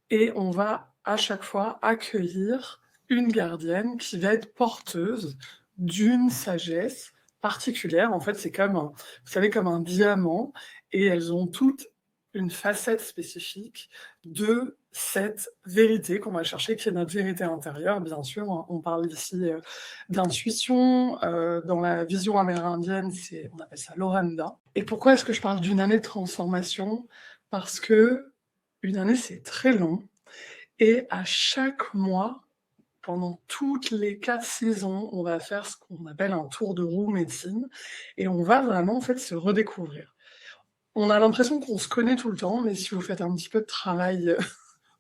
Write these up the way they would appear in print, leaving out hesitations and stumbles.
et on va à chaque fois accueillir une gardienne qui va être porteuse d'une sagesse particulière. En fait, c'est comme un, vous savez, comme un diamant, et elles ont toutes une facette spécifique de cette vérité qu'on va chercher, qui est notre vérité intérieure. Bien sûr, hein, on parle ici d'intuition. Dans la vision amérindienne, on appelle ça l'oranda. Et pourquoi est-ce que je parle d'une année de transformation? Parce que une année, c'est très long, et à chaque mois, pendant toutes les 4 saisons, on va faire ce qu'on appelle un tour de roue médecine, et on va vraiment, en fait, se redécouvrir. On a l'impression qu'on se connaît tout le temps, mais si vous faites un petit peu de travail,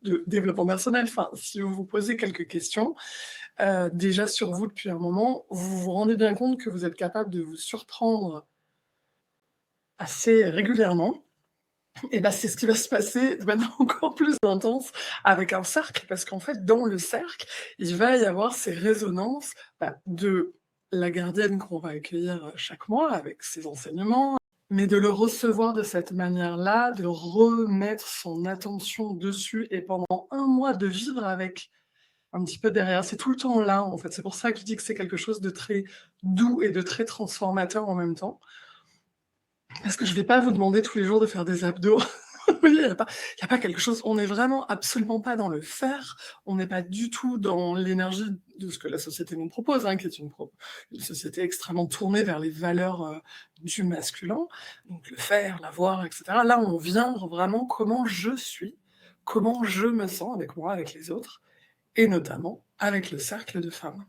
de développement personnel, enfin, si vous vous posez quelques questions, déjà sur vous depuis un moment, vous vous rendez bien compte que vous êtes capable de vous surprendre assez régulièrement. Et bah, c'est ce qui va se passer de manière encore plus intense avec un cercle, parce qu'en fait, dans le cercle, il va y avoir ces résonances, de la gardienne qu'on va accueillir chaque mois avec ses enseignements, mais de le recevoir de cette manière-là, de remettre son attention dessus, et pendant un mois de vivre avec un petit peu derrière. C'est tout le temps là, en fait. C'est pour ça que je dis que c'est quelque chose de très doux et de très transformateur en même temps. Parce que je vais pas vous demander tous les jours de faire des abdos. Vous voyez, il y a pas quelque chose, on est vraiment absolument pas dans le faire, on n'est pas du tout dans l'énergie de ce que la société nous propose, hein, qui est une société extrêmement tournée vers les valeurs, du masculin, donc le faire, l'avoir, et cetera. Là, on vient vraiment comment je suis, comment je me sens avec moi, avec les autres, et notamment avec le cercle de femmes.